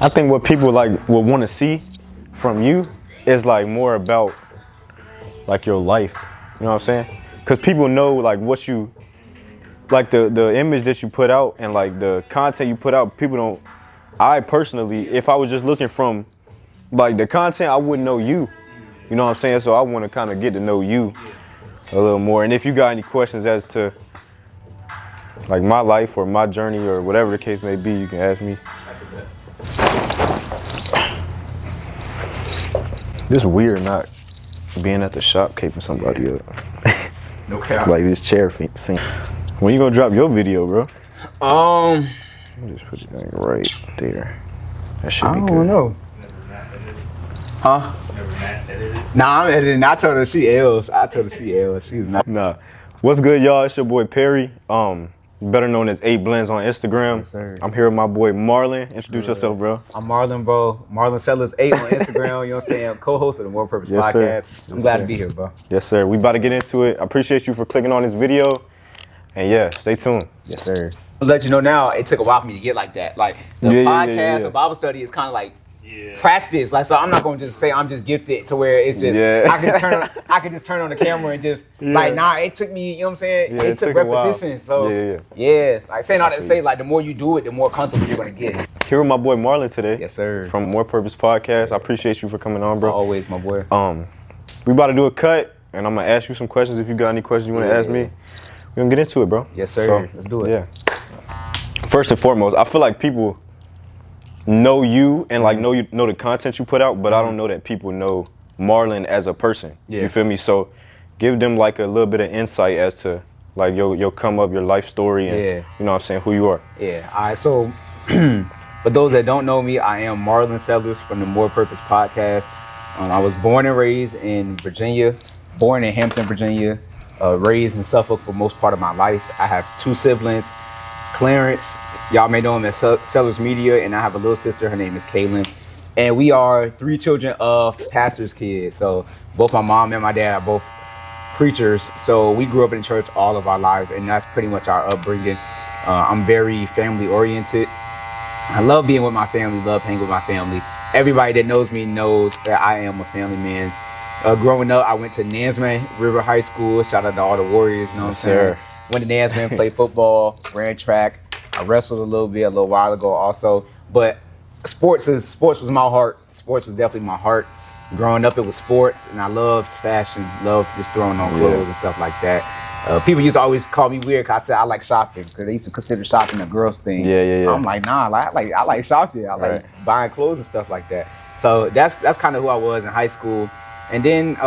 I think what people like will want to see from you is like more about like your life. You know what I'm saying? Because people know like what you like the image that you put out and like the content you put out. People don't. I personally, if I was just looking from like the content, I wouldn't know you. You know what I'm saying? So I want to kind of get to know you a little more. And if you got any questions as to like my life or my journey or whatever the case may be, you can ask me. This weird not being at the shop caping somebody up. No cap. Like this chair scene. When you gonna drop your video, bro? Let me just put the thing right there. That should be good. I don't know. Huh? Nah, I'm editing. I told her she L's. She was not. Nah. What's good, y'all? It's your boy Perry. Better known as 8 Blends on Instagram. Yes, sir. I'm here with my boy Marlon. Introduce yourself, bro. I'm Marlon, bro. Marlon Sellers 8 on Instagram. You know what I'm saying? Co-host of the More Purpose Yes, podcast. sir. I'm glad to be here, bro. Yes, sir. We about to get into it. I appreciate you for clicking on this video. And yeah, stay tuned. Yes, sir. I'll let you know now, it took a while for me to get like that. Like the podcast or Bible study is kind of like practice. Like, so I'm not going to just say I'm just gifted to where it's just I can just turn on the camera and just like, nah, it took me, you know what I'm saying? It took repetition. So like saying all that to say, like the more you do it, the more comfortable you're going to get. Here with my boy Marlon today. Yes, sir. From More Purpose Podcast. I appreciate you for coming on, bro. Always, my boy. We about to do a cut, and I'm going to ask you some questions. If you got any questions you want to ask me, we're going to get into it, bro. Yes, sir. So, let's do it. Yeah. First and foremost, I feel like people know you and like know the content you put out, but I don't know that people know Marlon as a person. You feel me? So give them like a little bit of insight as to like your come up, your life story, and you know what I'm saying, who you are. Yeah. All right. So for those that don't know me, I am Marlon Sellers from the More Purpose Podcast. I was born and raised in Virginia, born in Hampton, Virginia, raised in Suffolk for most part of my life. I have 2 siblings, Clarence. Y'all may know him as Sellers Media, and I have a little sister. Her name is Kaylin. And we are 3 children of pastors' kids. So both my mom and my dad are both preachers. So we grew up in church all of our lives, and that's pretty much our upbringing. I'm very family oriented. I love being with my family, love hanging with my family. Everybody that knows me knows that I am a family man. Growing up, I went to Nansman River High School. Shout out to all the Warriors, you know what I'm saying? Went to Nansman, played football, ran track. I wrestled a little while ago also, but sports was my heart. Sports was definitely my heart. Growing up, it was sports, and I loved fashion, loved just throwing on clothes and stuff like that. People used to always call me weird because I said I like shopping, because they used to consider shopping a girl's thing. I'm like, nah, I like shopping. I like buying clothes and stuff like that. So that's kind of who I was in high school. And then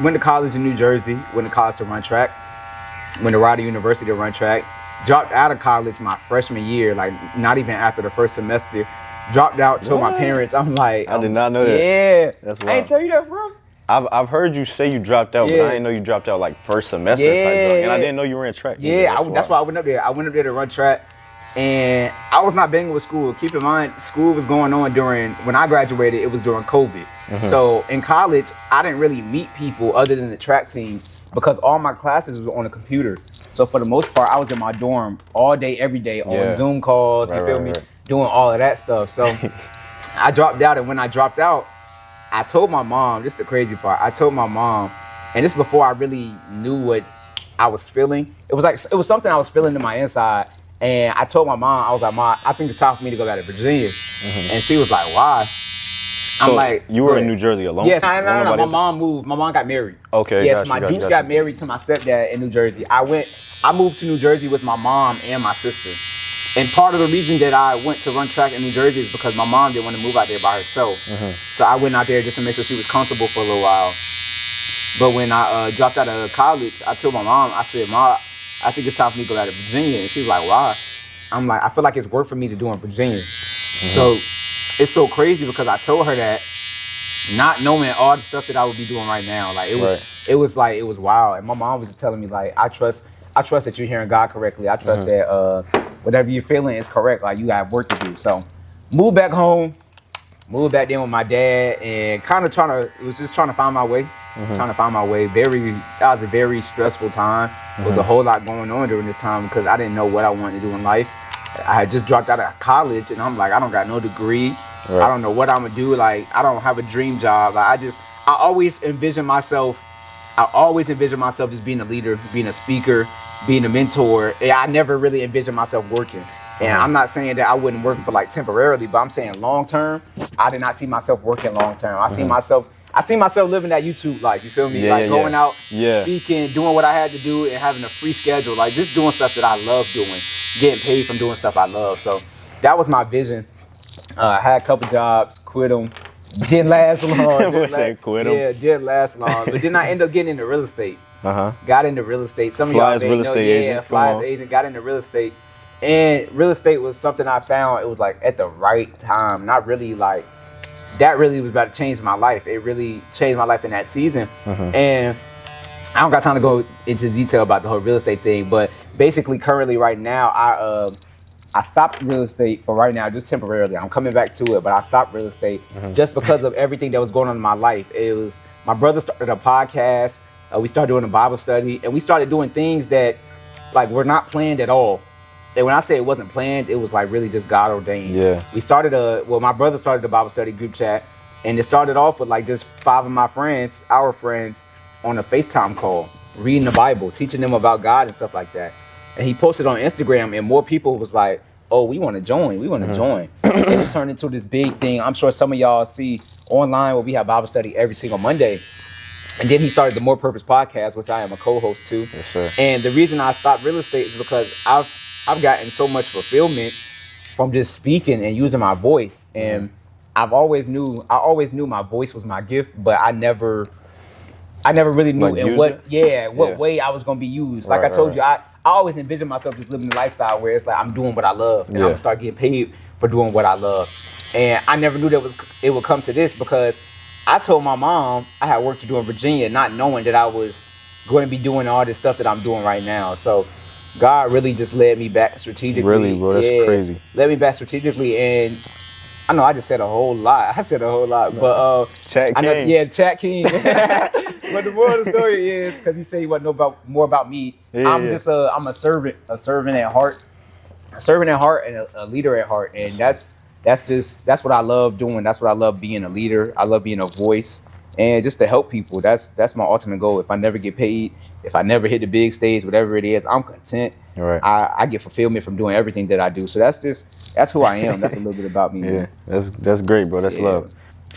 went to college in New Jersey, went to college to run track, went to Rider University to run track. Dropped out of college my freshman year, like not even after the first semester. Dropped out, told my parents, I'm like, I did not know that. Yeah. That's wild. I ain't tell you that, bro. I've heard you say you dropped out, but I didn't know you dropped out like first semester type joint. And I didn't know you ran track. That's why I went up there. I went up there to run track, and I was not banging with school. Keep in mind, school was going on when I graduated, it was during COVID. So in college, I didn't really meet people other than the track team because all my classes were on a computer. So for the most part, I was in my dorm all day, every day on Zoom calls, you feel me? Doing all of that stuff. So I dropped out, and when I dropped out, I told my mom, this is the crazy part, I told my mom, and this before I really knew what I was feeling. It was something I was feeling in my inside, and I told my mom, I was like, Mom, I think it's time for me to go back to Virginia. And she was like, why? So I'm like, you were in New Jersey alone? Yes, no. My mom moved. My mom got married. Okay. Yes, my dudes got married to my stepdad in New Jersey. I moved to New Jersey with my mom and my sister. And part of the reason that I went to run track in New Jersey is because my mom didn't want to move out there by herself. So I went out there just to make sure she was comfortable for a little while. But when I dropped out of college, I told my mom, I said, Mom, I think it's time for me to go out to Virginia. And she was like, why? I'm like, I feel like it's work for me to do in Virginia. So it's so crazy because I told her that, not knowing all the stuff that I would be doing right now. Like it was wild. And my mom was just telling me, like, I trust that you're hearing God correctly. I trust that whatever you're feeling is correct. Like, you have work to do. So moved back home, moved back in with my dad, and kind of trying to find my way. Trying to find my way. That was a very stressful time. There was a whole lot going on during this time because I didn't know what I wanted to do in life. I had just dropped out of college, and I'm like, I don't got no degree. Right. I don't know what I'm gonna do. Like, I don't have a dream job. Like, I always envision myself just being a leader, being a speaker, being a mentor. I never really envisioned myself working. And I'm not saying that I wouldn't work for like temporarily, but I'm saying long term, I did not see myself working long term. I see myself living that YouTube life. You feel me? Going out, speaking, doing what I had to do, and having a free schedule. Like, just doing stuff that I love doing, getting paid from doing stuff I love. So that was my vision. I had a couple jobs, quit them. Didn't last long. Quit them. Yeah, didn't last long. But then I ended up getting into real estate. Got into real estate. Some of y'all may know. Yeah, fly as agent. Got into real estate. And real estate was something I found, it was like at the right time. Not really like, that really was about to change my life. It really changed my life in that season. And I don't got time to go into detail about the whole real estate thing, but basically currently right now, I stopped real estate for right now, just temporarily. I'm coming back to it, but I stopped real estate just because of everything that was going on in my life. It was, my brother started a podcast, we started doing a Bible study, and we started doing things that like were not planned at all. And when I say it wasn't planned, it was like really just God ordained. Yeah. We started my brother started a Bible study group chat, and it started off with like just 5 of my friends, our friends, on a FaceTime call, reading the Bible, teaching them about God and stuff like that. And he posted on Instagram, and more people was like, oh, we want to join. We want to join. And it turned into this big thing. I'm sure some of y'all see online where we have Bible study every single Monday. And then he started the More Purpose podcast, which I am a co-host to. Yes, sir. And the reason I stopped real estate is because I've gotten so much fulfillment from just speaking and using my voice. And I always knew my voice was my gift, but I never really knew like in what way I was gonna be used. Like I told you, I always envisioned myself just living a lifestyle where it's like I'm doing what I love, and I'm gonna start getting paid for doing what I love. And I never knew it would come to this, because I told my mom I had work to do in Virginia, not knowing that I was going to be doing all this stuff that I'm doing right now. So God really just led me back strategically. Really, bro, that's crazy. Led me back strategically, and I know I just said a whole lot. But Chat King. Chat King. But the moral of the story is, because he said he wanted to know more about me. I'm a servant at heart, and a leader at heart, and that's what I love doing. That's what I love, being a leader. I love being a voice, and just to help people. That's my ultimate goal. If I never get paid, if I never hit the big stage, whatever it is, I'm content. Right. I get fulfillment from doing everything that I do. So that's who I am. That's a little bit about me. Yeah, that's great, bro. That's love.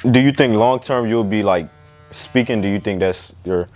Do you think long term you'll be like speaking? Do you think that's your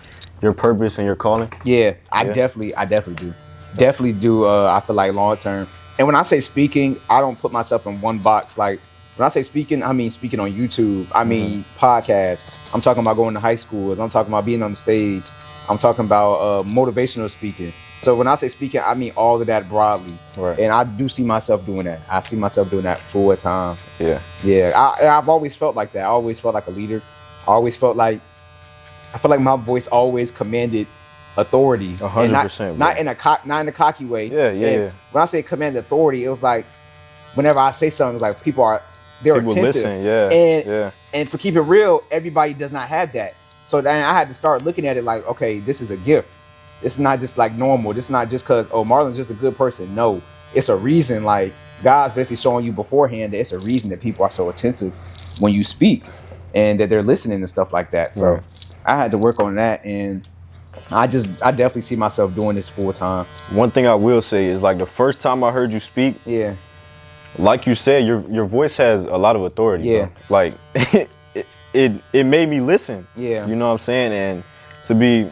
purpose and your calling? Yeah, I definitely do. Definitely do. I feel like long term. And when I say speaking, I don't put myself in one box. Like, when I say speaking, I mean speaking on YouTube. I mean podcasts. I'm talking about going to high schools. I'm talking about being on the stage. I'm talking about motivational speaking. So when I say speaking, I mean all of that broadly. Right. And I do see myself doing that. I see myself doing that full time. Yeah. Yeah. I've always felt like that. I always felt like a leader. I felt like my voice always commanded authority. 100%. Not in a cocky way. Yeah. When I say command authority, it was like whenever I say something, it's like they're attentive. Listen, and to keep it real, everybody does not have that. So then I had to start looking at it like, okay, this is a gift. It's not just like normal. This is not just because, Marlon's just a good person. No, it's a reason. Like, God's basically showing you beforehand that it's a reason that people are so attentive when you speak and that they're listening and stuff like that. So I had to work on that, and I definitely see myself doing this full time. One thing I will say is, like, the first time I heard you speak, like you said, your voice has a lot of authority. Yeah. Bro. Like it made me listen. Yeah. You know what I'm saying? And to be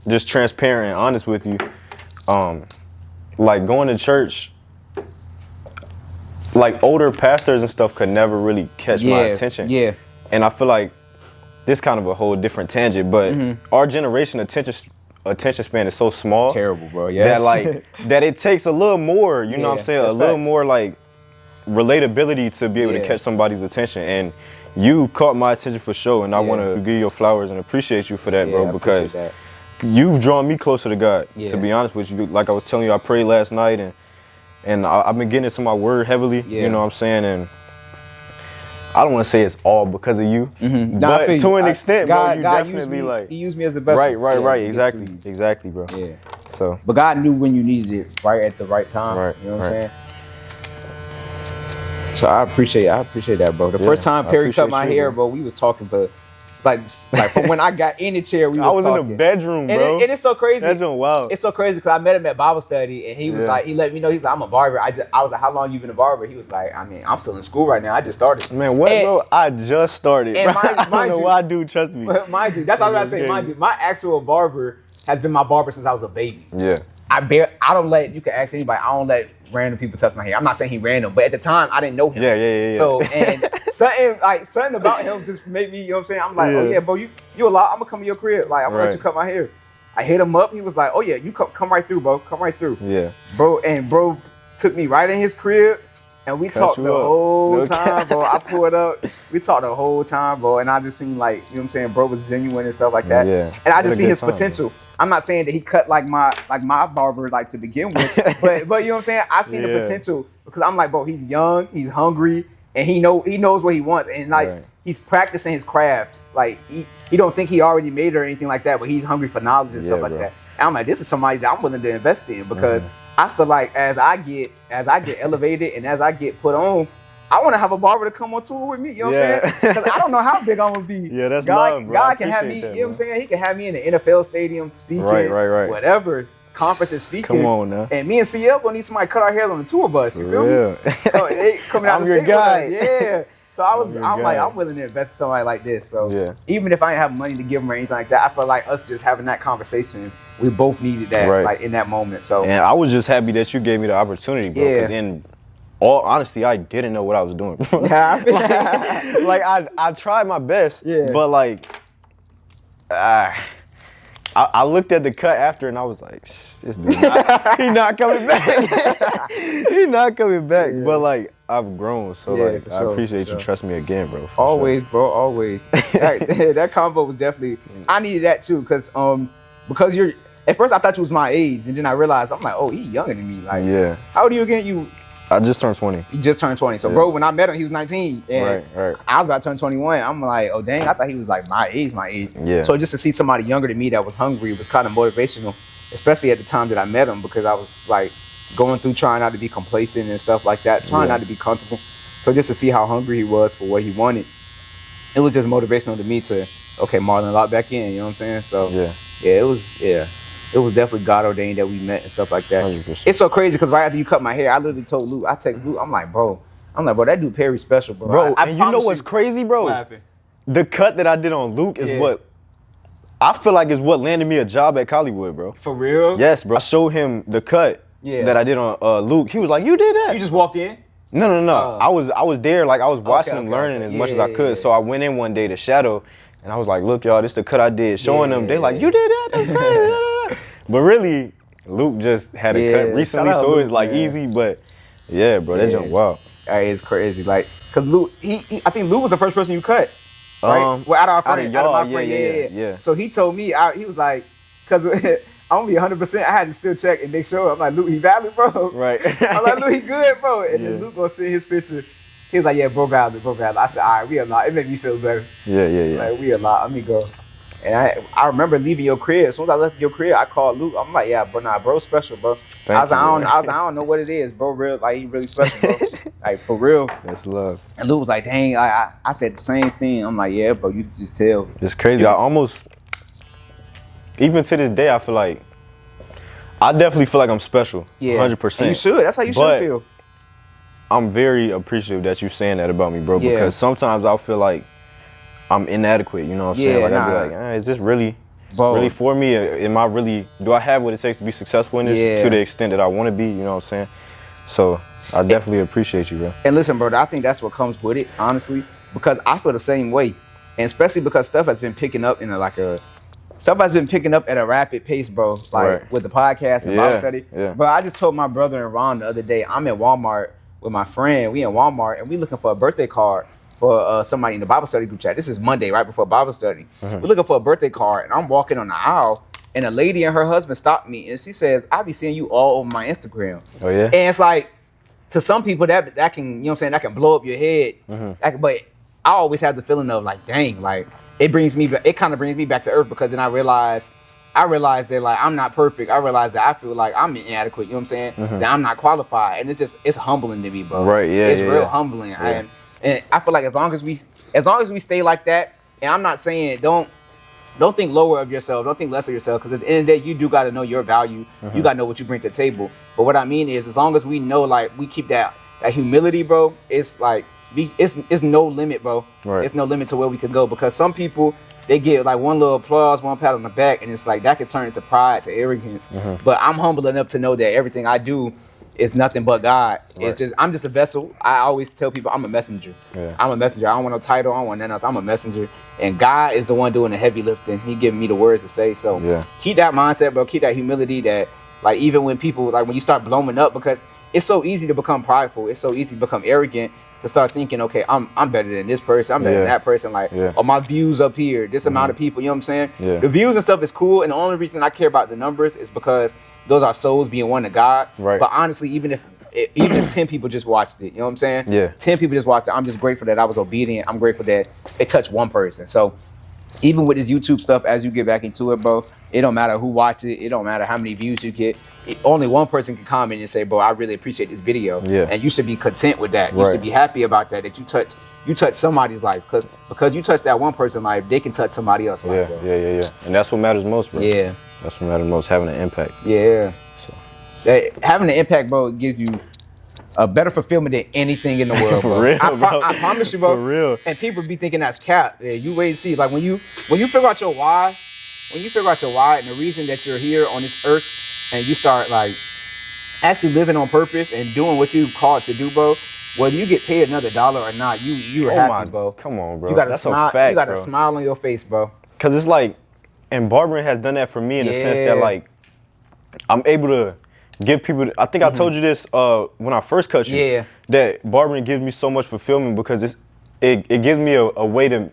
just transparent and honest with you, like going to church, like older pastors and stuff could never really catch my attention. Yeah. And I feel like this kind of a whole different tangent, but our generation attention span is so small. Terrible, bro. Yes. That like that it takes a little more, you know what I'm saying? A little more like relatability to be able to catch somebody's attention. And you caught my attention for sure, and I want to give you your flowers and appreciate you for that, bro, because you've drawn me closer to God. To be honest with you, like I was telling you, I prayed last night, and I've been getting into my word heavily. You know what I'm saying? And I don't want to say it's all because of you, but to an extent, bro, you definitely like he used me as the best. Right, exactly, bro. Yeah. So, but God knew when you needed it, right at the right time. Right. You know what I'm saying? So I appreciate that, bro. The first time Perry cut my hair, bro, we was talking for like from when I got in the chair, we was talking. I was in the bedroom, bro. And it's so crazy. That's wild. It's so crazy because I met him at Bible study, and he was like, he let me know, he's like, I'm a barber. I was like, how long you been a barber? He was like, I mean, I'm still in school right now. I just started. Man, what, bro? I just started. And I don't know why, dude. Trust me. Mind you, that's what I was gonna say. Mind you, my actual barber has been my barber since I was a baby. Yeah. I don't let, you can ask anybody, I don't let random people touch my hair. I'm not saying he random, but at the time I didn't know him. Yeah. So, and something about him just made me, you know what I'm saying? I'm like, oh yeah, bro, you a lot. I'm gonna come to your crib. Like, I'm gonna let you cut my hair. I hit him up. He was like, oh yeah, you come right through, bro. Come right through. Yeah. Bro took me right in his crib, and we talked the whole time, bro. I pulled up. We talked the whole time, bro. And I just seen like, you know what I'm saying? Bro was genuine and stuff like that. Yeah. And I just see his potential. Bro. I'm not saying that he cut like my barber like to begin with, but you know what I'm saying? I seen the potential because I'm like, bro, he's young, he's hungry, and he knows what he wants, and like he's practicing his craft. Like he don't think he already made it or anything like that, but he's hungry for knowledge and stuff like that. And I'm like, this is somebody that I'm willing to invest in because I feel like as I get elevated and as I get put on, I want to have a barber to come on tour with me, you know what I'm saying? Because I don't know how big I'm going to be. Yeah, that's God, love, bro. God can have me, you know what I'm saying? He can have me in the NFL stadium speaking, whatever, conferences speaking. Come on now. And me and CL going to need somebody to cut our hair on the tour bus, you feel me? They coming out I'm the your state guy. with us. Yeah. So I'm like, I'm willing to invest in somebody like this. So even if I ain't have money to give him or anything like that, I feel like us just having that conversation, we both needed that like in that moment. So and I was just happy that you gave me the opportunity, bro. Because in all honesty, I didn't know what I was doing. like I tried my best, but like I looked at the cut after and I was like, this dude, he not coming back. He not coming back. But like I've grown, so like I appreciate you trusting me again, bro. Always, bro, always. that convo was definitely. I needed that too, because you're. At first I thought you was my age, and then I realized I'm like, oh, he's younger than me. Like, how old are you again? I just turned 20. You just turned 20. So, bro, when I met him, he was 19. And I was about to turn 21. I'm like, oh, dang, I thought he was like my age. Yeah. So just to see somebody younger than me that was hungry was kind of motivational, especially at the time that I met him, because I was like going through trying not to be complacent and stuff like that, trying not to be comfortable. So just to see how hungry he was for what he wanted, it was just motivational to me to, okay, Marlon, lock back in, you know what I'm saying? So, it was definitely God ordained that we met and stuff like that. 100%. It's so crazy because right after you cut my hair, I literally told Luke, I text Luke, I'm like, bro, that dude Perry special, bro. Bro, and you know what's crazy, bro? What happened? The cut that I did on Luke is what, I feel like is what landed me a job at Collywood, bro. For real? Yes, bro. I showed him the cut that I did on Luke. He was like, you did that? You just walked in? No. I was there, like I was watching him learning as much as I could. So I went in one day to shadow and I was like, look, y'all, this the cut I did. Showing them, they like, you did that? That's crazy. But really, Luke just had a cut recently, so it was like easy. But yeah, bro, that's just wild. It's crazy, like, cause Luke, I think Luke was the first person you cut, right? Well, out of my friend, yeah. So he told me, he was like, cause I'm gonna be 100%. I had to still check and make sure. I'm like, Luke, he valid, bro. Right. I'm like, Luke, he good, bro. And then Luke gonna see his picture. He was like, yeah, bro, valid. I said, all right, we a lot. It made me feel better. Yeah. Like, we a lot. Let me go. And I remember leaving your crib. As soon as I left your crib, I called Luke. I'm like, yeah, bro, bro, special, bro. I don't know what it is, bro. Real, like, he really special, bro. Like, for real. That's love. And Luke was like, dang, I said the same thing. I'm like, yeah, bro, you can just tell. It's crazy. I almost, even to this day, I feel like, I definitely feel like I'm special. Yeah. 100%. And you should. That's how you should feel. I'm very appreciative that you saying that about me, bro. Because sometimes I'll feel like I'm inadequate, you know what I'm saying? Like, I'd be like, is this really for me? Do I have what it takes to be successful in this to the extent that I want to be, you know what I'm saying? So I definitely appreciate you, bro. And listen, bro, I think that's what comes with it, honestly, because I feel the same way. And especially because stuff has been picking up at a rapid pace, bro, like with the podcast and Bible study. Yeah. But I just told my brother and Ron the other day, I'm at Walmart with my friend. We in Walmart and we looking for a birthday card for somebody in the Bible study group chat. This is Monday, right before Bible study. We're looking for a birthday card, and I'm walking on the aisle, and a lady and her husband stopped me, and she says, I be seeing you all over my Instagram. Oh, yeah? And it's like, to some people, that can, you know what I'm saying, that can blow up your head. But I always have the feeling of, like, dang, like, it kind of brings me back to earth, because then I realize I realized that like I'm not perfect. I realized that I feel like I'm inadequate. You know what I'm saying? That I'm not qualified, and it's humbling to me, bro. Right? Yeah. It's real humbling. Yeah. And I feel like as long as we stay like that, and I'm not saying don't think lower of yourself, don't think less of yourself, because at the end of the day, you do got to know your value. You got to know what you bring to the table. But what I mean is, as long as we know, like we keep that humility, bro, it's like it's no limit, bro. Right. It's no limit to where we could go, because some people, they get like one little applause, one pat on the back, and it's like that could turn into pride, to arrogance. But I'm humble enough to know that everything I do is nothing but God. It's just I'm just a vessel. I always tell people I'm a messenger. Yeah. I'm a messenger. I don't want no title. I don't want nothing else. I'm a messenger, and God is the one doing the heavy lifting. He giving me the words to say. So keep that mindset, bro. Keep that humility. That like even when people like when you start blowing up, because it's so easy to become prideful. It's so easy to become arrogant. To start thinking, okay, I'm better than this person. I'm better than that person. Like, oh, my views up here. This amount of people. You know what I'm saying? Yeah. The views and stuff is cool, and the only reason I care about the numbers is because those are souls being one to God. Right. But honestly, even if 10 people just watched it, you know what I'm saying? Yeah. 10 people just watched it. I'm just grateful that I was obedient. I'm grateful that it touched one person. So even with this YouTube stuff, as you get back into it, bro, it don't matter who watch it. It don't matter how many views you get. Only one person can comment and say, bro, I really appreciate this video. Yeah. And you should be content with that. You should be happy about that, that you touch somebody's life. Because you touch that one person's life, they can touch somebody else's life, bro. Yeah. And that's what matters most, bro. Yeah. That's what matters most, having an impact. Yeah. So having an impact, bro, gives you a better fulfillment than anything in the world, bro. For real, I promise you, bro. For real. And people be thinking that's cap. Yeah, you wait and see. Like when you figure out your why, and the reason that you're here on this earth, and you start like actually living on purpose and doing what you called to do, bro. Whether you get paid another dollar or not, you're happy, bro. Come on, bro. You got a That's smile. a fact, you got a smile on your face, bro. Cause it's like, and barbering has done that for me in the sense that like, I'm able to give people. I think I told you this when I first cut you. Yeah. That barbering gives me so much fulfillment because it gives me a way to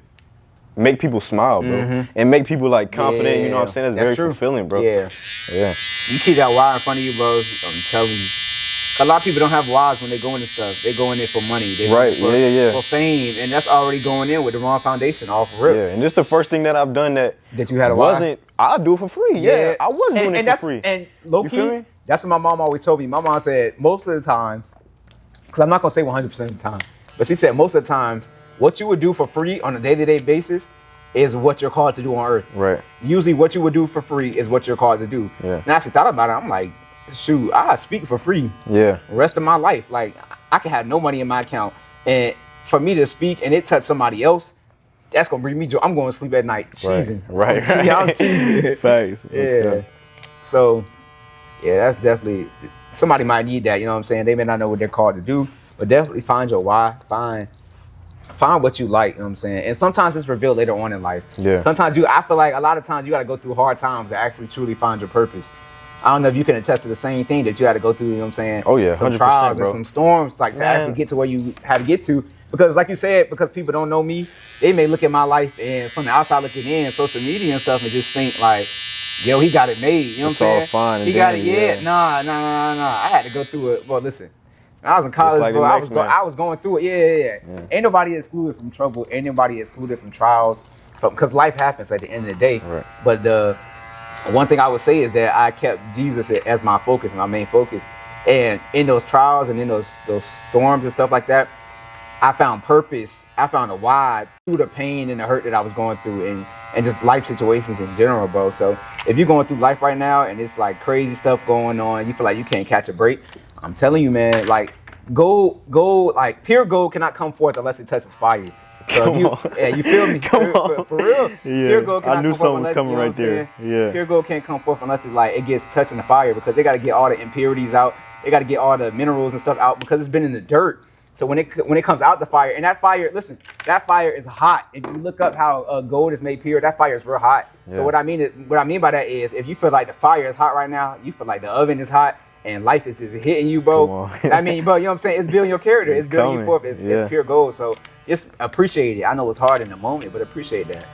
make people smile, bro, and make people like confident. You know what I'm saying? That's very fulfilling, bro. Yeah. You keep that wire in front of you, bro. I'm telling you. A lot of people don't have wires when they go into stuff. They go in there for money. They for fame, and that's already going in with the wrong foundation, all for real. Yeah, and this is the first thing that I've done that you had a wasn't. I do it for free. Yeah, I was doing it for free. And low you key, feel me? That's what my mom always told me. My mom said most of the times, because I'm not gonna say 100% of the time, but she said most of the times, what you would do for free on a day-to-day basis is what you're called to do on earth. Right. Usually, what you would do for free is what you're called to do. Yeah. And I actually thought about it. I'm like, shoot, I speak for free. Yeah. The rest of my life, like I can have no money in my account, and for me to speak and it touch somebody else, that's gonna bring me joy. I'm going to sleep at night cheesing. Right. I was cheesing. Facts. Yeah. Okay. So, yeah, that's definitely somebody might need that. You know what I'm saying? They may not know what they're called to do, but definitely find your why. Find what you like. You know what I'm saying? And sometimes it's revealed later on in life. Yeah. Sometimes I feel like a lot of times you got to go through hard times to actually truly find your purpose. I don't know if you can attest to the same thing that you had to go through, you know what I'm saying? Oh yeah, 100%, some trials bro. and some storms, like to actually get to where you had to get to. Because like you said, because people don't know me, they may look at my life and from the outside looking in, social media and stuff, and just think like, yo, he got it made. You know what I'm saying? All fine. He got it, yeah. Nah. I had to go through it. Well, listen. When I was in college, like bro, I was going through it. Yeah. Ain't nobody excluded from trouble. Ain't nobody excluded from trials. Because life happens at the end of the day. Right. But the one thing I would say is that I kept Jesus as my focus, my main focus. And in those trials and in those storms and stuff like that, I found purpose. I found a why through the pain and the hurt that I was going through and just life situations in general, bro. So if you're going through life right now and it's like crazy stuff going on, you feel like you can't catch a break, I'm telling you, man, like gold, like pure gold cannot come forth unless it touches fire. So you feel me? For real. Yeah. Pure gold cannot I knew come forth something was unless, coming you know right there. Yeah. Pure gold can't come forth unless it gets touching the fire, because they got to get all the impurities out. They got to get all the minerals and stuff out because it's been in the dirt. So when it comes out the fire, and that fire, listen, that fire is hot. If you look up how gold is made pure, that fire is real hot. Yeah. So what I mean by that is, if you feel like the fire is hot right now, you feel like the oven is hot, and life is just hitting you, bro. I mean, bro, you know what I'm saying? It's building your character. It's building you forth. It's pure gold. So just appreciate it. I know it's hard in the moment, but appreciate that.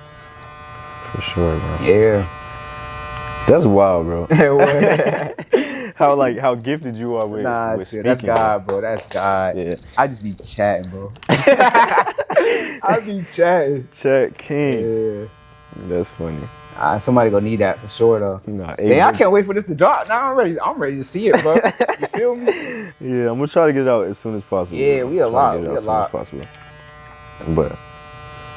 For sure, bro. Yeah. That's wild, bro. how gifted you are with speaking. That's God, bro. That's God. Yeah. I just be chatting, bro. I be chatting. Chat king. Yeah. That's funny. Somebody gonna need that for sure though. Nah, Man, I can't wait for this to drop. Now I'm ready to see it, bro. You feel me? Yeah, I'm gonna try to get it out as soon as possible. Yeah, we a lot. Get it We out a as lot. soon as possible. But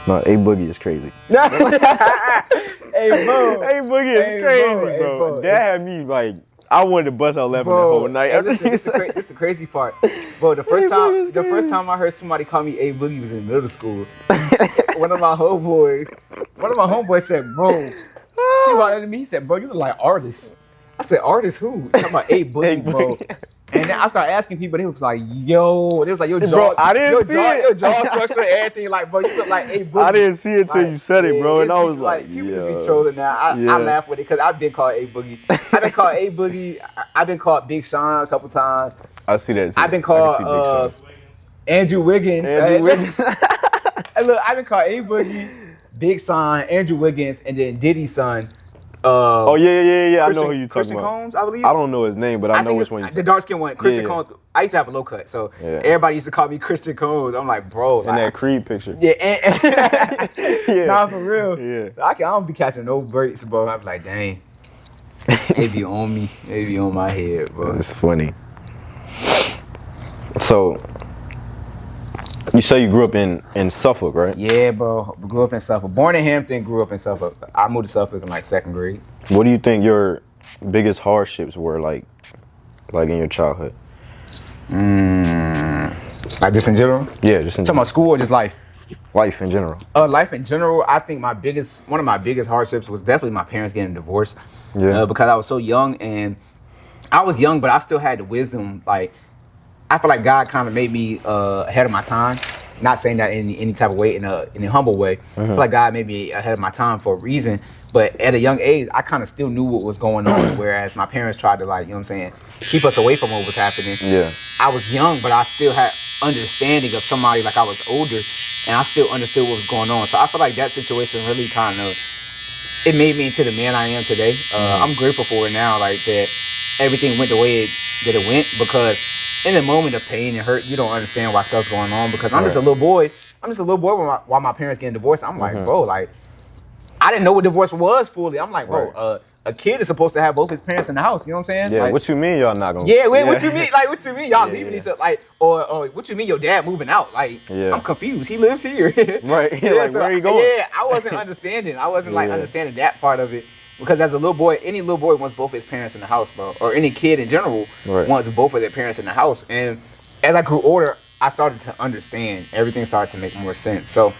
no, A Boogie is crazy. Hey, bro. A Boogie is Hey, crazy, bro. Hey, bro. bro. That had me like, I wanted to bust out laughing the whole night. Hey, listen, this is the crazy part, bro. The first time I heard somebody call me A Boogie was in middle school. One of my homeboys said, "Bro," he wanted me. He said, "Bro, you look like artists." I said, "Artists who?" Talking about A Boogie, bro. And then I started asking people. They was like, "Yo," they was like, "Your jaw, Bro, I didn't your see jaw, it. your jaw structure, and everything." Like, bro, you look like A Boogie. I didn't see it till you said it, bro, and I was like, people yeah. just be trolling now. I laugh with it because I've been called A Boogie. I've been called A Boogie. I've been called Big Sean a couple times. I see that. I've been called Andrew Wiggins. Andrew Wiggins. Hey, look, I've been called A Boogie, Big Sean, Andrew Wiggins, and then Diddy's son. Oh yeah. I know who you talking Christian about. Combs, I believe. I don't know his name, but I know which one. The dark skin one, Christian Yeah. Combs. I used to have a low cut, so Yeah. everybody used to call me Christian Combs. I'm like, bro, In like, that Creed picture. yeah, and, Yeah. nah, for real. Yeah. I don't be catching no breaks, bro. I'm like, dang, they be on me, they be on my head, bro. It's funny. So, you say you grew up in Suffolk, right? Yeah, bro. Grew up in Suffolk. Born in Hampton, grew up in Suffolk. I moved to Suffolk in like second grade. What do you think your biggest hardships were like in your childhood? Like just in general? Yeah, just in Talking about school or just life? life in general. Life in general, I think one of my biggest hardships was definitely my parents getting divorced. Yeah. Because I was so young, and I was young, but I still had the wisdom. Like, I feel like God kind of made me ahead of my time. Not saying that in any type of way, in a humble way. I feel like God made me ahead of my time for a reason. But at a young age, I kind of still knew what was going on, whereas my parents tried to, like, you know what I'm saying, keep us away from what was happening. Yeah. I was young, but I still had understanding of somebody, like I was older, and I still understood what was going on. So I feel like that situation really kind of, it made me into the man I am today. I'm grateful for it now, like that everything went the way that it went, because in the moment of pain and hurt, you don't understand why stuff's going on, because I'm just a little boy. I'm just a little boy while my parents getting divorced. I'm like, bro, like, I didn't know what divorce was fully. I'm like, bro, a kid is supposed to have both his parents in the house. You know what I'm saying? Yeah. Like, What you mean y'all not gonna? yeah, wait, what you mean? Like, what you mean y'all Yeah, leaving yeah. each other? Like, or what you mean your dad moving out? Like, Yeah. I'm confused. He lives here. Right. Yeah, like, where you going? Yeah, I wasn't understanding. I wasn't like Yeah. understanding that part of it. Because as a little boy, any little boy wants both his parents in the house, bro. Or any kid in general Right. wants both of their parents in the house. And as I grew older, I started to understand. Everything started to make more sense. So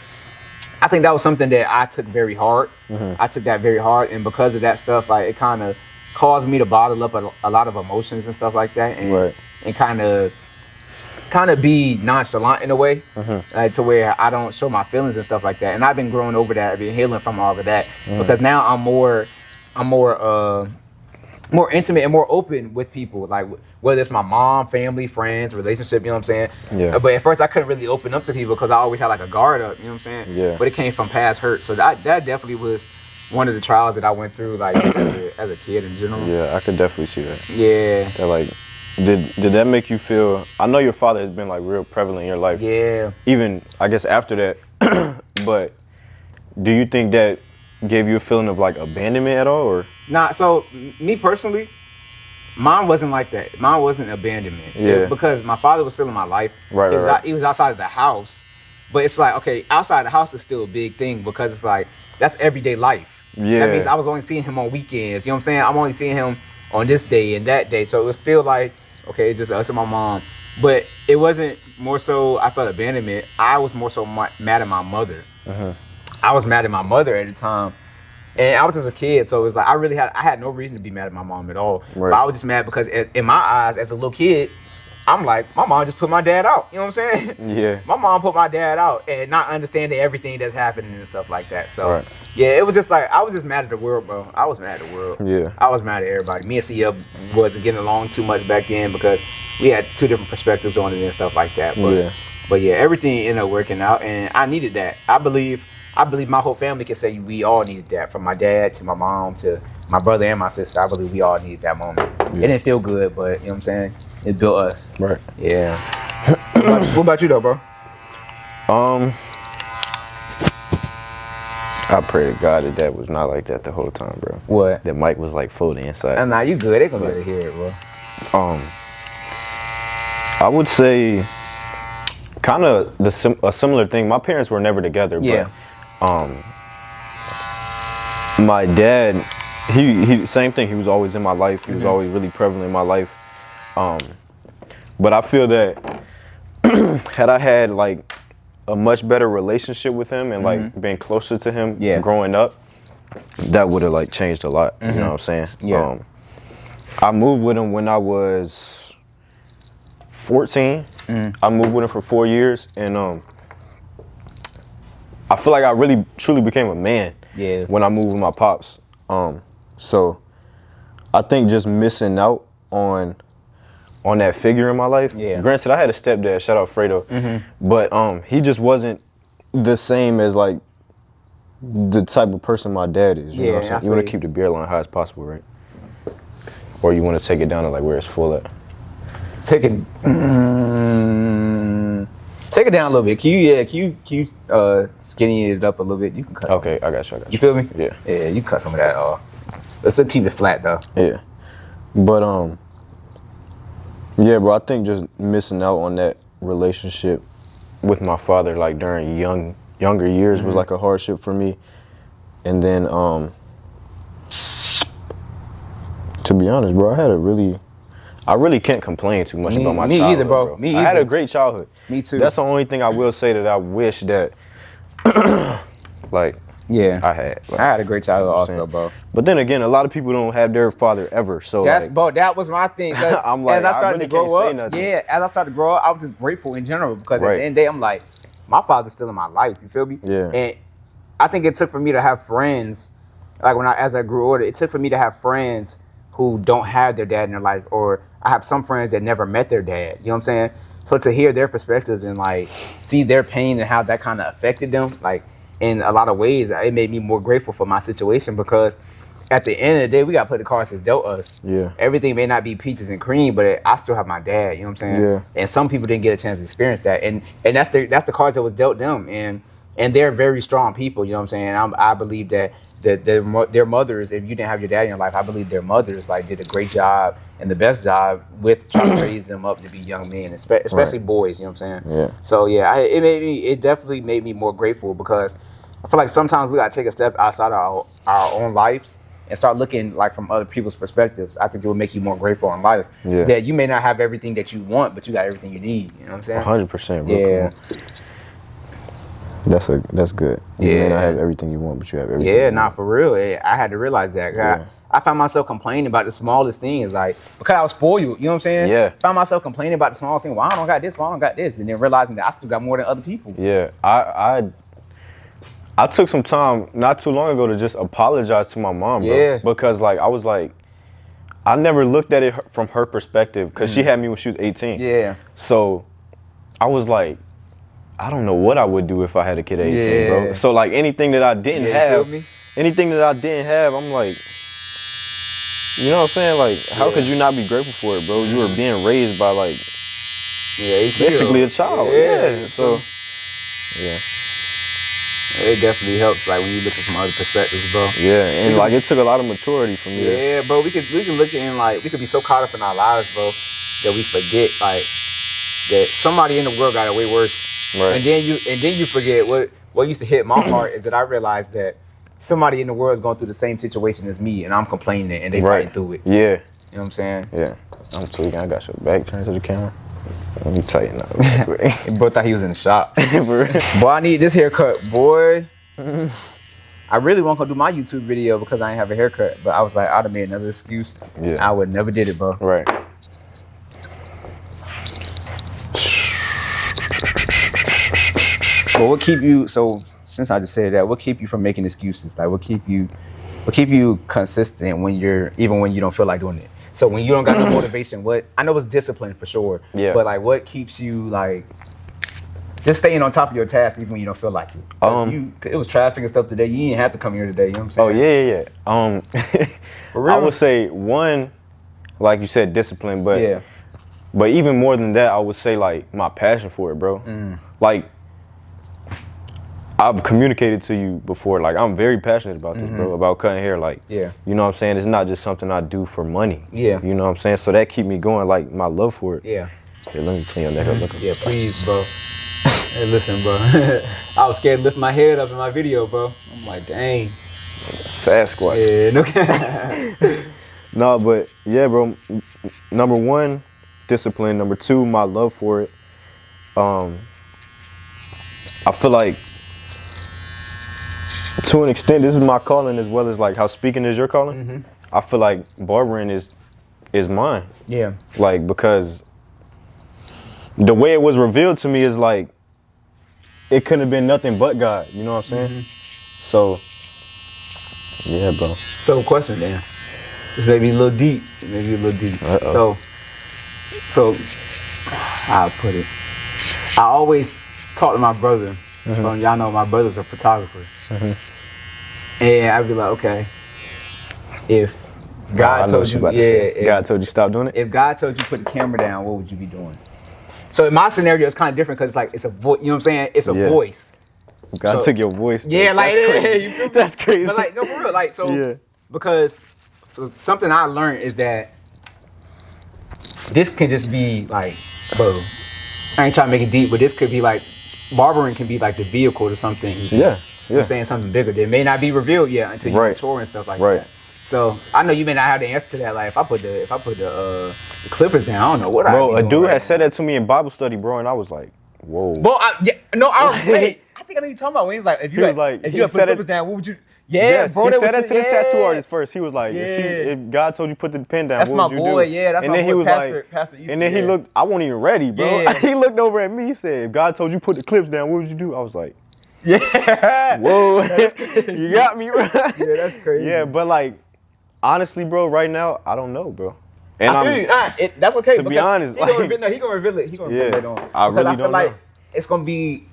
I think that was something that I took very hard. I took that very hard, and because of that stuff, like, it kind of caused me to bottle up a lot of emotions and stuff like that, and and kind of be nonchalant in a way, to where I don't show my feelings and stuff like that. And I've been growing over that. I've been healing from all of that, because now I'm more intimate and more open with people, like whether it's my mom, family, friends, relationship, you know what I'm saying? Yeah. But at first I couldn't really open up to people because I always had like a guard up, you know what I'm saying? Yeah. But it came from past hurt. So that definitely was one of the trials that I went through, like as a kid in general. Yeah, I could definitely see that. Yeah. That, like, did that make you feel? I know your father has been like real prevalent in your life. Yeah. Even I guess after that, but do you think that gave you a feeling of like abandonment at all, or? Nah, so me personally, mine wasn't like that. Mine wasn't abandonment. Yeah. Because my father was still in my life. Right. He was outside of the house. But it's like, okay, outside the house is still a big thing, because it's like, that's everyday life. Yeah. That means I was only seeing him on weekends. You know what I'm saying? I'm only seeing him on this day and that day. So it was still like, okay, it's just us and my mom. But it wasn't more so I felt abandonment. I was more so mad at my mother. I was mad at my mother at the time. And I was just a kid, so it was like I had no reason to be mad at my mom at all. Right. But I was just mad because in my eyes, as a little kid, I'm like, my mom just put my dad out. You know what I'm saying? Yeah. My mom put my dad out, and not understanding everything that's happening and stuff like that. So Right. yeah, it was just like I was just mad at the world, bro. I was mad at the world. Yeah. I was mad at everybody. Me and CL wasn't getting along too much back then because we had two different perspectives on it and stuff like that. But yeah, everything ended up working out, and I needed that. I believe my whole family can say we all needed that, from my dad to my mom to my brother and my sister. I believe we all needed that moment. It didn't feel good, but you know what I'm saying? It built us. Right. Yeah. What about you though, bro? I pray to God that was not like that the whole time, bro. What? That mic was like folding inside. Nah, you good. They gonna be able to hear it, bro. I would say kind of a similar thing. My parents were never together, Yeah. but my dad, he same thing. He was always in my life. He was always really prevalent in my life. But I feel that had I had like a much better relationship with him and like been closer to him growing up, that would have like changed a lot. You know what I'm saying? Yeah. I moved with him when I was 14. I moved with him for 4 years, and I feel like I really truly became a man when I moved with my pops. So I think just missing out on that figure in my life. Yeah. Granted, I had a stepdad, shout out Fredo, but he just wasn't the same as like the type of person my dad is. You know what I'm saying? You want to keep the beer line high as possible, right? Or you want to take it down to like where it's full at? Take it down a little bit. Can you skinny it up a little bit? You can cut. Okay, I got you. You feel me? Yeah. Yeah, you can cut some of that off. Let's just keep it flat though. Yeah. But yeah, bro, I think just missing out on that relationship with my father, like during younger years, was like a hardship for me. And then, to be honest, bro, I really can't complain too much about my childhood. Me either, bro. Me either. I had a great childhood. Me too. That's the only thing I will say that I wish that, like, I had. Like, I had a great childhood also, bro. But then again, a lot of people don't have their father ever. So bro, that was my thing. I'm like, as I started really to grow can't say up, nothing. as I started to grow up, I was just grateful in general because at the end of the day, I'm like, my father's still in my life. You feel me? Yeah. And I think it took for me to have friends, like as I grew older, it took for me to have friends who don't have their dad in their life, or I have some friends that never met their dad. You know what I'm saying? So to hear their perspectives and like see their pain and how that kind of affected them, like in a lot of ways, it made me more grateful for my situation because at the end of the day, we got to put the cards that's dealt us. Yeah. Everything may not be peaches and cream, but I still have my dad. You know what I'm saying? Yeah. And some people didn't get a chance to experience that, and that's the cards that was dealt them, and they're very strong people. You know what I'm saying? I believe that their mothers, if you didn't have your dad in your life, I believe their mothers like did a great job and the best job with trying to raise them up to be young men, especially boys. You know what I'm saying? Yeah. So yeah, it definitely made me more grateful because I feel like sometimes we gotta take a step outside our own lives and start looking like from other people's perspectives. I think it will make you more grateful in life. Yeah. That you may not have everything that you want, but you got everything you need. You know what I'm saying? 100%, bro. Yeah. That's good. You may not have everything you want, but you have everything. Yeah, for real. I had to realize that. Yeah. I found myself complaining about the smallest things, like because I was spoiled. You know what I'm saying? Yeah. Found myself complaining about the smallest thing. Why I don't got this? Why I don't got this? And then realizing that I still got more than other people. Yeah, I took some time not too long ago to just apologize to my mom, bro. Yeah. Because like I was like, I never looked at it from her perspective because she had me when she was 18. Yeah. So I was like, I don't know what I would do if I had a kid at 18, bro. So like anything that I didn't have, I'm like, you know what I'm saying? Like, how could you not be grateful for it, bro? You were being raised by like, 18 basically a child. Yeah. So, yeah. It definitely helps, like when you look at from other perspectives, bro. Yeah, and like it took a lot of maturity from me. Yeah, bro. We could look in like we could be so caught up in our lives, bro, that we forget like that somebody in the world got it way worse. Right. And then you forget what used to hit my heart is that I realized that somebody in the world is going through the same situation as me, and I'm complaining and they fighting through it. Yeah. You know what I'm saying? Yeah. I'm tweaking. I got your back turned to the camera. Let me tighten up real quick. Bro thought he was in the shop. Boy, I need this haircut, boy. I really want to do my YouTube video because I didn't have a haircut, but I was like, I'd have made another excuse. Yeah. I would never did it, bro. Right. But what keep you? So since I just said that, what keep you from making excuses? Like, what keep you consistent when even when you don't feel like doing it? So when you don't got no motivation, I know it's discipline for sure. Yeah. But like, what keeps you like just staying on top of your task even when you don't feel like it? It was traffic and stuff today. You didn't have to come here today. You know what I'm saying? Oh yeah. For real? I would say one, like you said, discipline. But even more than that, I would say like my passion for it, bro. Like I've communicated to you before, like I'm very passionate about this, bro, about cutting hair. Like, Yeah. you know what I'm saying? It's not just something I do for money. Yeah. You know what I'm saying? So that keep me going, like my love for it. Yeah. Here, let me clean your neck up. Look. Yeah, please, bro. Hey, listen, bro. I was scared to lift my head up in my video, bro. I'm like, dang. Sasquatch. Yeah, no. No, but yeah, bro. Number one, discipline. Number two, my love for it. I feel like, to an extent, this is my calling as well as like how speaking is your calling. I feel like barbering is mine. Yeah. Like, because the way it was revealed to me is like, it couldn't have been nothing but God. You know what I'm saying? So, yeah, bro. So, question then. This may be a little deep. Maybe a little deep. Uh-oh. So, I'll put it. I always talk to my brother. Y'all know my brother's a photographer. And I'd be like, okay, if God told you, God told you stop doing it? If God told you put the camera down, what would you be doing? So in my scenario, it's kind of different because it's like, it's a voice, you know what I'm saying? It's a voice. God took your voice. Yeah, like, that's crazy. You feel me? That's crazy. But like, no, for real, like, so, because something I learned is that this can just be like, bro, I ain't trying to make it deep, but this could be like, barbering can be like the vehicle to something. You know what I'm saying? Something bigger that may not be revealed yet until you mature and stuff like that. So I know you may not have the answer to that. Like if I put the clippers down, I don't know what I. Bro, a dude had said that to me in Bible study, bro, and I was like, whoa. Well, I think I know you're talking about when he's like, if you had put clippers down, what would you? Yeah, bro, he said that to the tattoo artist first. He was like, if God told you put the pen down, what would you do? That's my boy. Yeah, that's my boy, Pastor. And then he looked. I wasn't even ready, bro. Yeah. He looked over at me. He said, if God told you put the clips down, what would you do? I was like, yeah. Whoa, you got me, bro. Yeah, that's crazy. Yeah, but like, honestly, bro, right now, I don't know, bro. And I feel you. That's okay. To be honest, he gonna reveal it. He gonna reveal it on. I really don't know. Like it's gonna be.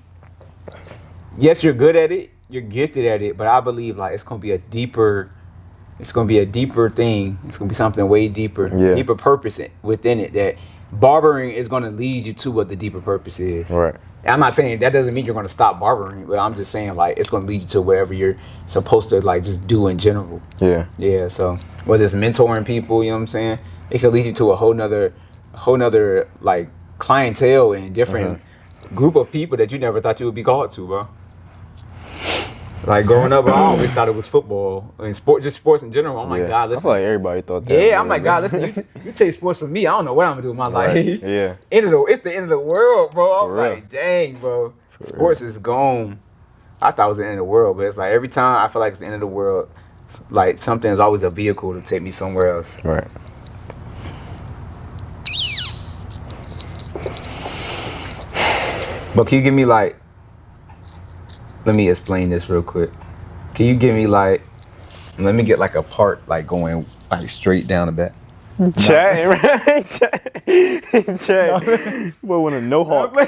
Yes, you're good at it. You're gifted at it, but I believe like it's gonna be a deeper thing. It's gonna be something way deeper, deeper purpose within it. That barbering is gonna lead you to what the deeper purpose is. Right. And I'm not saying that doesn't mean you're gonna stop barbering, but I'm just saying like it's gonna lead you to whatever you're supposed to like just do in general. Yeah. Yeah. So whether it's mentoring people, you know what I'm saying, it could lead you to a whole nother like clientele and different group of people that you never thought you would be called to, bro. Like growing up, I always thought it was football and sports in general. I'm like, God, listen. I feel like everybody thought that. Yeah, I'm like, God, listen, you take sports from me. I don't know what I'm gonna do with my life. Yeah. It's the end of the world, bro. I'm For real. like, dang, bro. Sports is gone. I thought it was the end of the world, but it's like every time I feel like it's the end of the world, like something is always a vehicle to take me somewhere else. Right. But can you give me like, let me explain this real quick. Can you give me like, let me get like a part like going like straight down the back. Chat, right? Chat. Boy, want a no hawk. No,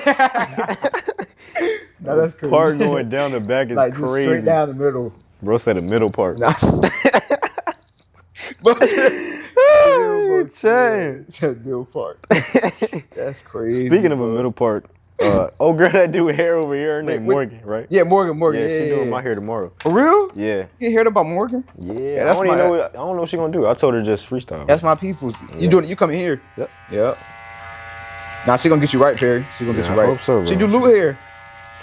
that's crazy. Part going down the back is like crazy. Straight down the middle. Bro said the middle part. Nah. Middle part. That's crazy. Speaking of a middle part, girl that do hair over here named Morgan, right? Yeah, Morgan. Yeah, she doing my hair tomorrow. For real? Yeah. You heard about Morgan? Yeah, I don't know what she gonna do. I told her just freestyle. That's my people's. You doing it? You coming here? Yep. Now she gonna get you right, Perry. She gonna get you right. I hope so, bro. She do loot hair.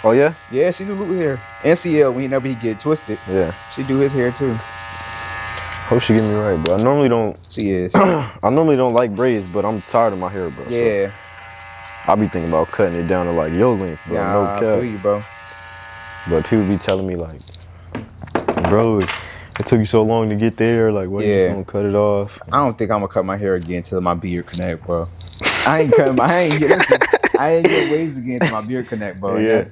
Oh yeah? Yeah, she do loot hair. NCL whenever he get twisted. Yeah. She do his hair too. Hope she get me right, bro. I normally don't. She is. I normally don't like braids, but I'm tired of my hair, bro. Yeah. So I be thinking about cutting it down to like your length, bro. Nah, no cap. I feel you, bro. But people be telling me like, bro, it took you so long to get there. Like, what, you just gonna cut it off? I don't think I'm gonna cut my hair again until my beard connect, bro. I ain't get waves again until my beard connect, bro. Yeah.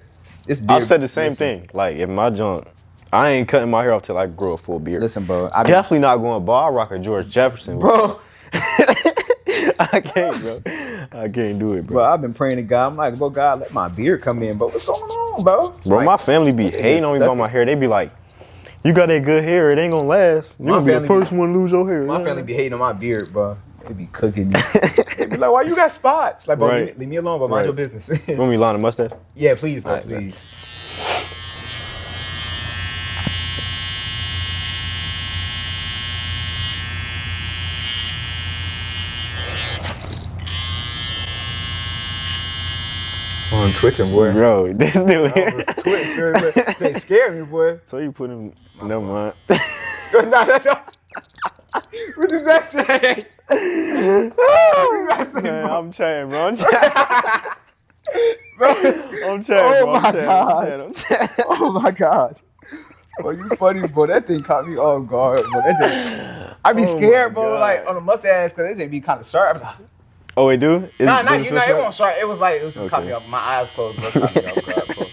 I've said the same listen. thing. Like, if my junk, I ain't cutting my hair off till I grow a full beard. Listen, bro. Definitely not going bar rock or George Jefferson, bro. I can't, bro. I can't do it, bro. Bro, I've been praying to God. I'm like, bro, God, let my beard come in, bro. What's going on, bro? Bro, like, my family be hating on me about my hair. They be like, you got that good hair, it ain't gonna last. You gonna be the first one to lose your hair. My family be hating on my beard, bro. They be cooking me. They be like, why you got spots? Like, bro, leave me alone, but mind your business. You want me line a mustache? Yeah, please, bro, please. I'm twitching, boy. Bro, this dude I here. was twitching. They scared me, boy. So you put him. Never mind. Nah, that's all. What does that say? Man, I'm chatting, bro. I'm chatting. Bro. I'm chatting, Oh bro. my I'm chatting. God. I'm chatting. Oh my God. Bro, you funny, bro. That thing caught me off guard, bro. That just, I be Oh scared, my bro, God. like on the mustache, cause it just be kind of sharp. Oh, it do? Nah, Does not it you feel know, it sharp? wasn't sharp. It was like, it was just caught me off. My eyes closed, bro. Caught me off guard, bro.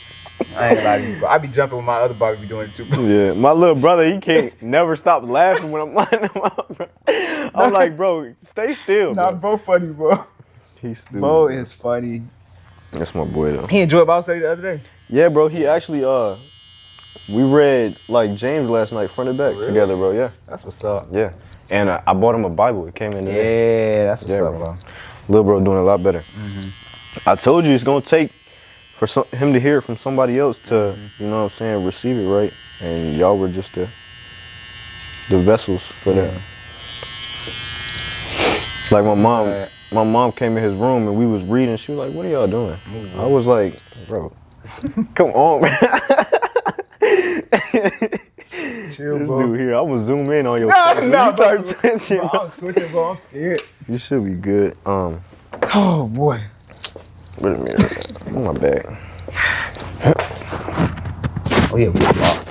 I ain't lying to you, bro. I be jumping with my other body be doing it too, bro. Yeah, my little brother, he can't never stop laughing when I'm lining him up, bro. I'm like, bro, stay still, Nah, bro. bro, funny, bro. He's stupid. Bro is funny. That's my boy, though. He enjoyed Bible study the other day. Yeah, bro, he actually, we read, like, James last night, front and back, Really? together, bro, yeah. That's what's up. Yeah. And I bought him a Bible. It came in there. Yeah, that's what's up, bro. Little bro doing a lot better. I told you it's going to take for him to hear it from somebody else to, you know what I'm saying, receive it right. And y'all were just the vessels for that. Like my mom came in his room and we was reading. She was like, "What are y'all doing?" I was like, "Bro, come on, man." Chill, This bro. dude here, I'm gonna zoom in on your No, face. When no, you start bro. twitching, Bro, bro. I'm twitching, bro. I'm scared. You should be good. Oh, boy. Wait a minute. Oh, my bag. Oh, yeah, we got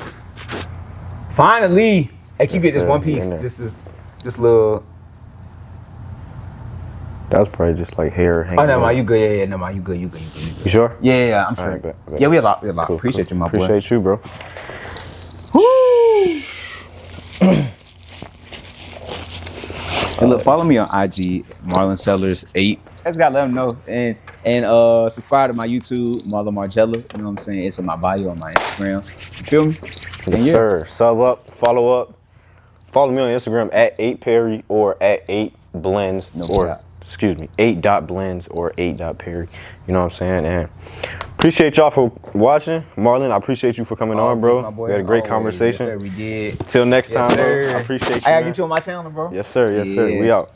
finally. Hey, can you Yes, get this sir. one piece? In there. This little. That was probably just like hair hanging. Oh, never out. mind. You good. Yeah, never mind. You good. You sure? Yeah, I'm All right, bet. Yeah, we a lot. Cool, Appreciate cool. you, my boy. Appreciate you, bro. Woo! Hey, look, follow me on IG, Marlon Sellers 8. I just gotta let them know. And subscribe to my YouTube, Marlon Margella. You know what I'm saying? It's in my bio on my Instagram. You feel me? Yes, sir. Sub up, follow up. Follow me on Instagram at 8perry or at 8blends excuse me, 8.blends or 8.perry. You know what I'm saying? And appreciate y'all for watching. Marlon, I appreciate you for coming on, bro. We had a great conversation. Yes, sir, we did. Till next Yes, time, sir. bro. I appreciate you. I gotta man. get you on my channel, bro. Yes, sir. Yes, sir. Yeah. We out.